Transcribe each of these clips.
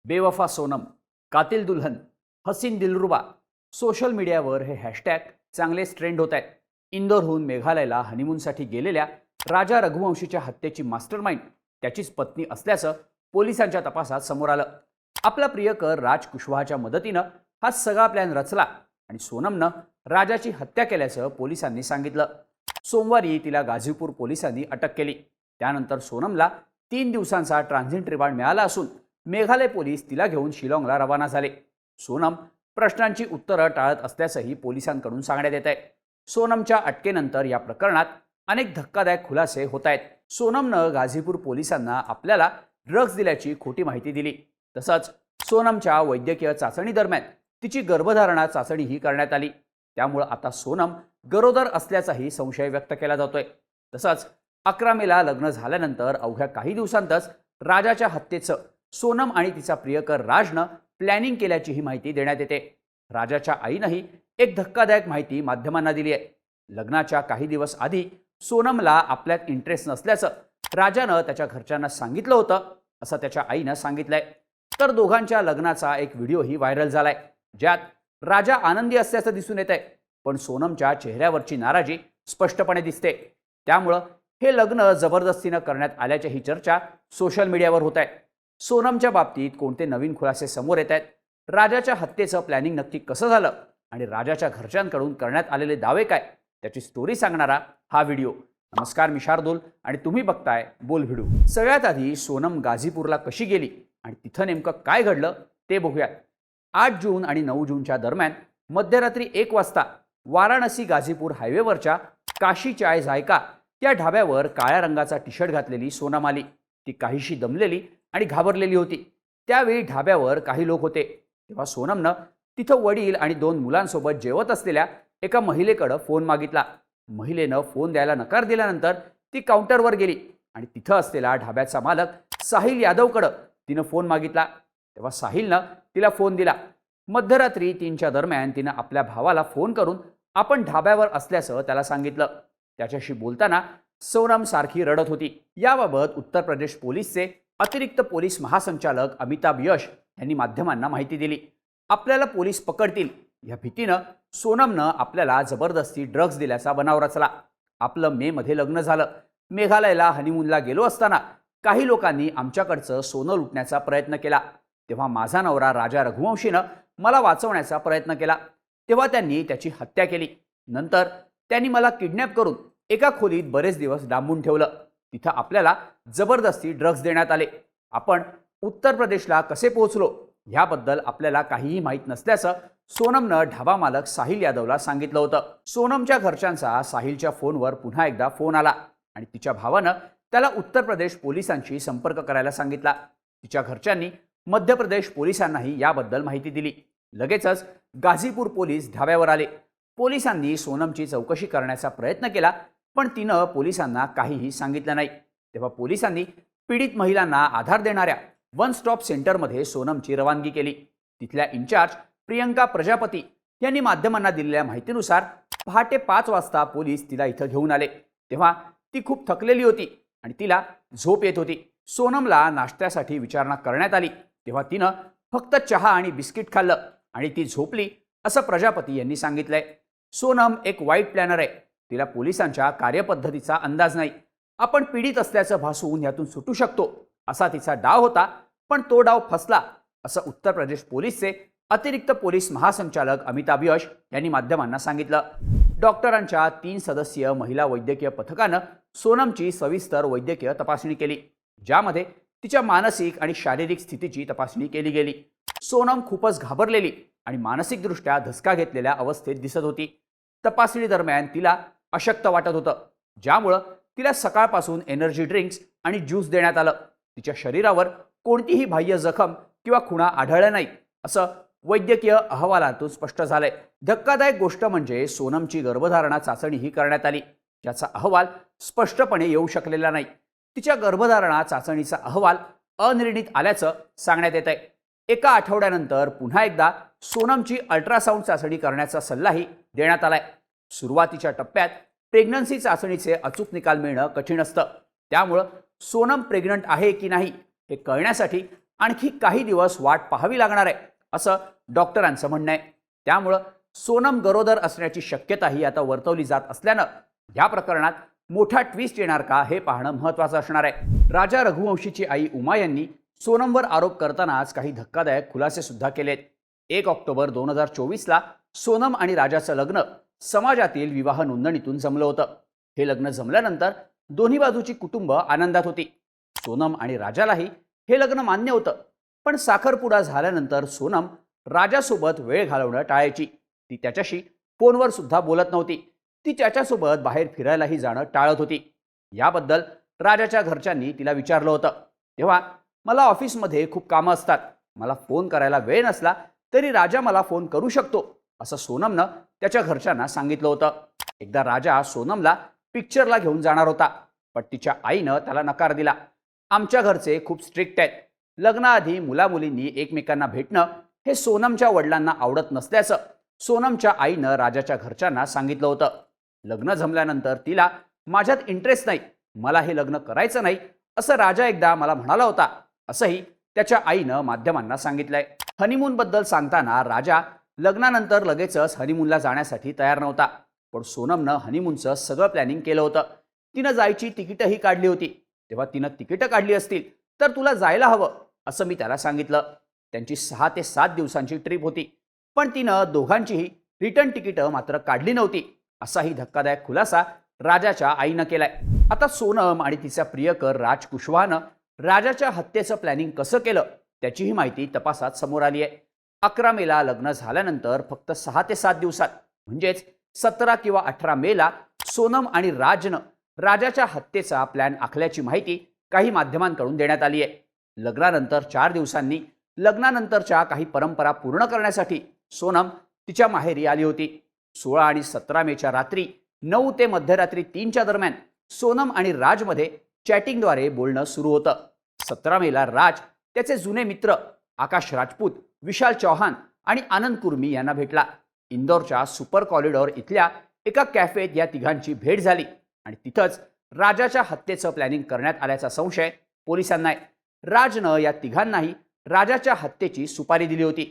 बेवफा सोनम, कातिल दुल्हन, हसीन दिलरुबा. सोशल मीडियावर हे हॅशटॅग चांगलेच ट्रेंड होत आहेत. इंदोरहून मेघालयला हनीमूनसाठी गेलेल्या राजा रघुवंशीच्या हत्येची मास्टरमाइंड त्याचीच पत्नी असल्याचं पोलिसांच्या तपासात समोर आलं. आपला प्रियकर राज कुशवाहाच्या मदतीनं हा सगळा प्लॅन रचला आणि सोनमनं राजाची हत्या केल्याचं पोलिसांनी सांगितलं. सोमवारी तिला गाझीपूर पोलिसांनी अटक केली. त्यानंतर सोनमला 3 दिवसांचा ट्रान्झिट रिमांड मिळाला असून मेघालय पोलीस तिला घेऊन शिलाँगला रवाना झाले. सोनम प्रश्नांची उत्तरं टाळत असल्याचंही पोलिसांकडून सांगण्यात येत आहे. सोनमच्या अटकेनंतर या प्रकरणात अनेक धक्कादायक खुलासे होत आहेत. सोनमनं गाझीपूर पोलिसांना आपल्याला ड्रग्ज दिल्याची खोटी माहिती दिली. तसंच सोनमच्या वैद्यकीय चाचणी दरम्यान तिची गर्भधारणा चाचणीही करण्यात आली. त्यामुळं आता सोनम गरोदर असल्याचाही संशय व्यक्त केला जातोय. तसंच 11 मेला लग्न झाल्यानंतर अवघ्या काही दिवसांतच राजाच्या हत्येचं सोनम आणि तिचा प्रियकर राजनं प्लॅनिंग केल्याचीही माहिती देण्यात येते. राजाच्या आईनंही एक धक्कादायक माहिती माध्यमांना दिली आहे. लग्नाच्या काही दिवस आधी सोनमला आपल्यात इंटरेस्ट नसल्याचं राजानं त्याच्या घरच्यांना सांगितलं होतं, असं त्याच्या आईनं सांगितलंय. तर दोघांच्या लग्नाचा एक व्हिडिओही व्हायरल झालाय, ज्यात राजा आनंदी असल्याचं दिसून येत आहे, पण सोनमच्या चेहऱ्यावरची नाराजी स्पष्टपणे दिसते. त्यामुळं हे लग्न जबरदस्तीनं करण्यात आल्याची चर्चा सोशल मीडियावर होत आहे. सोनमच्या बाबतीत कोणते नवीन खुलासे समोर येत आहेत, राजाच्या हत्येचं प्लॅनिंग नक्की कसं झालं आणि राजाच्या घरच्यांकडून करण्यात आलेले दावे काय, त्याची स्टोरी सांगणारा हा व्हिडिओ. नमस्कार, मी शार्दूल आणि तुम्ही बघताय बोल व्हिडिओ. सगळ्यात आधी सोनम गाझीपूरला कशी गेली आणि तिथं नेमकं काय घडलं ते बघूयात. 8 जून आणि 9 जूनच्या दरम्यान मध्यरात्री 1 वाजता वाराणसी गाझीपूर हायवेवरच्या काशी चाय जायका या ढाब्यावर काळ्या रंगाचा टी शर्ट घातलेली सोनम आली. ती काहीशी दमलेली आणि घाबरलेली होती. त्यावेळी ढाब्यावर काही लोक होते. तेव्हा सोनमनं तिथं वडील आणि 2 मुलांसोबत जेवत असलेल्या एका महिलेकडं फोन मागितला. महिलेनं फोन द्यायला नकार दिल्यानंतर ती काउंटरवर गेली आणि तिथं असलेला ढाब्याचा मालक साहिल यादवकडं तिनं फोन मागितला. तेव्हा साहिलनं तिला फोन दिला. मध्यरात्री 3च्या दरम्यान तिनं आपल्या भावाला फोन करून आपण ढाब्यावर असल्याचं त्याला सांगितलं. त्याच्याशी बोलताना सोनम सारखी रडत होती. याबाबत उत्तर प्रदेश पोलीसचे अतिरिक्त पोलीस महासंचालक अमिताभ यश यांनी माध्यमांना माहिती दिली. आपल्याला पोलीस पकडतील या भीतीनं सोनमनं आपल्याला जबरदस्ती ड्रग्ज दिल्याचा बनाव रचला. आपलं मेमध्ये लग्न झालं. मेघालयला हनीमूनला गेलो असताना काही लोकांनी आमच्याकडचं सोनं लुटण्याचा प्रयत्न केला. तेव्हा माझा नवरा राजा रघुवंशीनं मला वाचवण्याचा प्रयत्न केला. तेव्हा त्यांनी त्याची हत्या केली. नंतर त्यांनी मला किडनॅप करून एका खोलीत बरेच दिवस डांबून ठेवलं. तिथं आपल्याला जबरदस्ती ड्रग्ज देण्यात आले. आपण उत्तर प्रदेशला कसे पोहोचलो ह्याबद्दल आपल्याला काहीही माहीत नसल्याचं सोनमनं ढाबा मालक साहिल यादवला सांगितलं होतं. सोनमच्या घरच्यांचा साहिलच्या फोनवर पुन्हा एकदा फोन आला आणि तिच्या भावानं त्याला उत्तर प्रदेश पोलिसांशी संपर्क करायला सांगितला. तिच्या घरच्यांनी मध्य प्रदेश पोलिसांनाही याबद्दल माहिती दिली. लगेचच गाझीपूर पोलीस ढाब्यावर आले. पोलिसांनी सोनमची चौकशी करण्याचा प्रयत्न केला, पण तिनं पोलिसांना काहीही सांगितलं नाही. तेव्हा पोलिसांनी पीडित महिलांना आधार देणाऱ्या वन स्टॉप सेंटरमध्ये सोनमची रवानगी केली. तिथल्या इन्चार्ज प्रियंका प्रजापती यांनी माध्यमांना दिलेल्या माहितीनुसार पहाटे 5 वाजता पोलीस तिला इथं घेऊन आले. तेव्हा ती खूप थकलेली होती आणि तिला झोप येत होती. सोनमला नाश्त्यासाठी विचारणा करण्यात आली. तेव्हा तिनं फक्त चहा आणि बिस्किट खाल्लं आणि ती झोपली, असं प्रजापती यांनी सांगितलंय. सोनम एक वाईट प्लॅनर आहे. तिला पोलिसांच्या कार्यपद्धतीचा अंदाज नाही. आपण पीडित असल्याचं भासवून यातून सुटू शकतो असा तिचा डाव होता, पण तो डाव फसला, असं उत्तर प्रदेश पोलीसचे अतिरिक्त पोलीस महासंचालक अमिताभ यश यांनी माध्यमांना सांगितलं. डॉक्टरांच्या 3 सदस्यीय महिला वैद्यकीय पथकानं सोनमची सविस्तर वैद्यकीय तपासणी केली, ज्यामध्ये तिच्या मानसिक आणि शारीरिक स्थितीची तपासणी केली गेली. सोनम खूपच घाबरलेली आणि मानसिकदृष्ट्या धसका घेतलेल्या अवस्थेत दिसत होती. तपासणी दरम्यान तिला अशक्त वाटत होतं, ज्यामुळं तिला सकाळपासून एनर्जी ड्रिंक्स आणि ज्यूस देण्यात आलं. तिच्या शरीरावर कोणतीही बाह्य जखम किंवा खुणा आढळल्या नाहीत, असं वैद्यकीय अहवालातून स्पष्ट झालंय. धक्कादायक गोष्ट म्हणजे सोनमची गर्भधारणा चाचणीही करण्यात आली, ज्याचा अहवाल स्पष्टपणे येऊ शकलेला नाही. तिच्या गर्भधारणा चाचणीचा अहवाल अनिर्णित आल्याचं सांगण्यात येत आहे. एका आठवड्यानंतर पुन्हा एकदा सोनमची अल्ट्रासाऊंड चाचणी करण्याचा सल्लाही देण्यात आलाय. सुरुवातीच्या टप्प्यात प्रेग्नन्सी चाचणीचे अचूक निकाल मिळणं कठीण असतं. त्यामुळं सोनम प्रेग्नंट आहे की नाही हे कळण्यासाठी आणखी काही दिवस वाट पाहावी लागणार आहे असं डॉक्टरांचं म्हणणं आहे. त्यामुळं सोनम गरोदर असण्याची शक्यताही आता वर्तवली जात असल्यानं या प्रकरणात मोठा ट्विस्ट येणार का हे पाहणं महत्त्वाचं असणार आहे. राजा रघुवंशीची आई उमा यांनी सोनमवर आरोप करतानाच काही धक्कादायक खुलासे सुद्धा केलेत. 1 ऑक्टोबर 2024ला सोनम आणि राजाचं लग्न समाजातील विवाह नोंदणीतून जमलं होतं. हे लग्न जमल्यानंतर दोन्ही बाजूची कुटुंब आनंदात होती. सोनम आणि राजालाही हे लग्न मान्य होतं. पण साखरपुडा झाल्यानंतर सोनम राजासोबत वेळ घालवणं टाळायची. ती त्याच्याशी फोनवर सुद्धा बोलत नव्हती. ती त्याच्यासोबत बाहेर फिरायलाही जाणं टाळत होती. याबद्दल राजाच्या घरच्यांनी तिला विचारलं होतं. तेव्हा मला ऑफिसमध्ये खूप कामं असतात, मला फोन करायला वेळ नसला तरी राजा मला फोन करू शकतो असं सोनमनं त्याच्या घरच्यांना सांगितलं होतं. एकदा राजा सोनमला पिक्चरला घेऊन जाणार होता, पण तिच्या आईनं त्याला नकार दिला. आमच्या घरचे खूप स्ट्रिक्ट आहेत. लग्नाआधी मुलामुलींनी एकमेकांना भेटणं हे सोनमच्या वडिलांना आवडत नसल्याचं सोनमच्या आईनं राजाच्या घरच्यांना सांगितलं होतं. लग्न जमल्यानंतर तिला माझ्यात इंटरेस्ट नाही, मला हे लग्न करायचं नाही असं राजा एकदा मला म्हणाला होता असंही त्याच्या आईनं माध्यमांना सांगितलंय. हनीमूनबद्दल सांगताना राजा लग्नानंतर लगेचच हनीमूनला जाण्यासाठी तयार नव्हता. पण सोनमनं हनीमूनचं सगळं प्लॅनिंग केलं होतं. तिनं जायची तिकीटही काढली होती. तेव्हा तिनं तिकीटं काढली असतील तर तुला जायला हवं असं मी त्याला सांगितलं. त्यांची 6 ते 7 दिवसांची ट्रिप होती, पण तिनं दोघांचीही रिटर्न तिकीटं मात्र काढली नव्हती असाही धक्कादायक खुलासा राजाच्या आईनं केलाय. आता सोनम आणि तिचा प्रियकर राज कुशवाहानं राजाच्या हत्येचं प्लॅनिंग कसं केलं त्याचीही माहिती तपासात समोर आली आहे. 11 मेला लग्न झाल्यानंतर फक्त 6 ते 7 दिवसात म्हणजेच 17 किंवा 18 मेला सोनम आणि राजनं राजाच्या हत्येचा प्लॅन आखल्याची माहिती काही माध्यमांकडून देण्यात आली आहे. लग्नानंतर 4 दिवसांनी लग्नानंतरच्या काही परंपरा पूर्ण करण्यासाठी सोनम तिच्या माहेरी आली होती. 16 आणि 17 मेच्या रात्री 9 ते मध्यरात्री 3च्या दरम्यान सोनम आणि राजमध्ये चॅटिंगद्वारे बोलणं सुरू होतं. 17 मेला राज त्याचे जुने मित्र आकाश राजपूत, विशाल चौहान आणि आनंद कुर्मी यांना भेटला. इंदोरच्या सुपर कॉरिडॉर इथल्या एका कॅफेत या तिघांची भेट झाली आणि तिथंच राजाच्या हत्येचं प्लॅनिंग करण्यात आल्याचा संशय पोलिसांना आहे. राजनं या तिघांनाही राजाच्या हत्येची सुपारी दिली होती.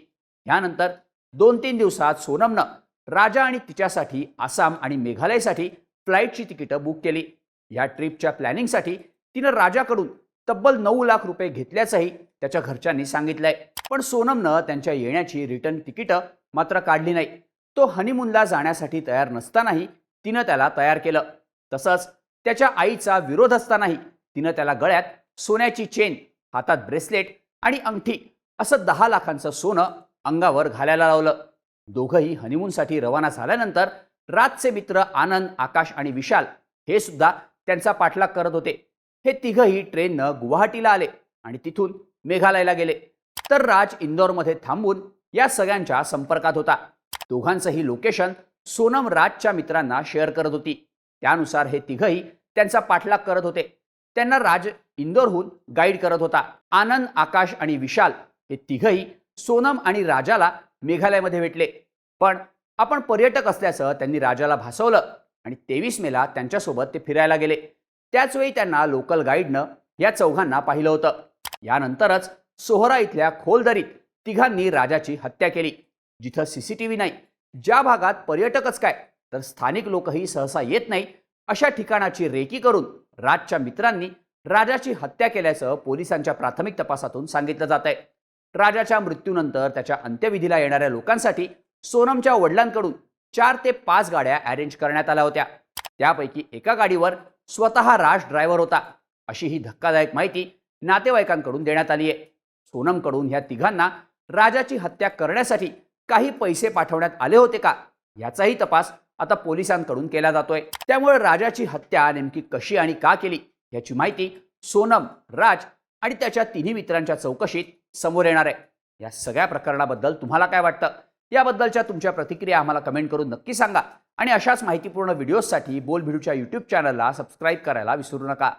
यानंतर 2-3 दिवसात सोनमनं राजा आणि तिच्यासाठी आसाम आणि मेघालयसाठी फ्लाईटची तिकीटं बुक केली. या ट्रिपच्या प्लॅनिंगसाठी तिनं राजाकडून तब्बल 9 लाख रुपये घेतल्याचंही त्याच्या घरच्यांनी सांगितलंय. पण सोनमनं त्यांच्या येण्याची रिटर्न तिकीटं मात्र काढली नाही. तो हनीमूनला जाण्यासाठी तयार नसतानाही तिनं त्याला तयार केलं. तसंच त्याच्या आईचा विरोध असतानाही तिनं त्याला गळ्यात सोन्याची चेन, हातात ब्रेसलेट आणि अंगठी असं 10 लाखांचं सोनं अंगावर घालायला लावलं. दोघंही हनीमूनसाठी रवाना झाल्यानंतर राजचे मित्र आनंद, आकाश आणि विशाल हे सुद्धा त्यांचा पाठलाग करत होते. हे तिघंही ट्रेननं गुवाहाटीला आले आणि तिथून मेघालयला गेले. तर राज इंदोरमध्ये थांबून या सगळ्यांच्या संपर्कात होता. दोघांचंही लोकेशन सोनम राजच्या मित्रांना शेअर करत होती. त्यानुसार हे तिघंही त्यांचा पाठलाग करत होते. त्यांना राज इंदोरहून गाईड करत होता. आनंद, आकाश आणि विशाल हे तिघंही सोनम आणि राजाला मेघालयमध्ये भेटले. पण आपण पर्यटक असल्याचं त्यांनी राजाला भासवलं आणि 23 मेला त्यांच्यासोबत ते फिरायला गेले. त्याचवेळी त्यांना लोकल गाईडनं या चौघांना पाहिलं होतं. यानंतरच सोहरा इथल्या खोलदरीत तिघांनी राजाची हत्या केली. जिथं CCTV नाही, ज्या भागात पर्यटकच काय तर स्थानिक लोकही सहसा येत नाही अशा ठिकाणाची रेकी करून राजच्या मित्रांनी राजाची हत्या केल्याचं पोलिसांच्या प्राथमिक तपासातून सांगितलं जात आहे. राजाच्या मृत्यूनंतर त्याच्या अंत्यविधीला येणाऱ्या लोकांसाठी सोनमच्या वडिलांकडून 4 ते 5 गाड्या अरेंज करण्यात आल्या होत्या. त्यापैकी एका गाडीवर स्वतः राज ड्रायव्हर होता अशी ही धक्कादायक माहिती नातेवाईकांकडून देण्यात आली आहे. सोनमकडून ह्या तिघांना राजाची हत्या करण्यासाठी काही पैसे पाठवण्यात आले होते का याचाही तपास आता पोलिसांकडून केला जातोय. त्यामुळे राजाची हत्या नेमकी कशी आणि का केली याची माहिती सोनम, राज आणि त्याच्या तिन्ही मित्रांच्या चौकशीत समोर येणार आहे. या सगळ्या प्रकरणाबद्दल तुम्हाला काय वाटतं याबद्दलच्या तुमच्या प्रतिक्रिया आम्हाला कमेंट करून नक्की सांगा आणि अशाच माहितीपूर्ण व्हिडिओजसाठी बोलभिडूच्या YouTube चॅनलला सबस्क्राईब करायला विसरू नका.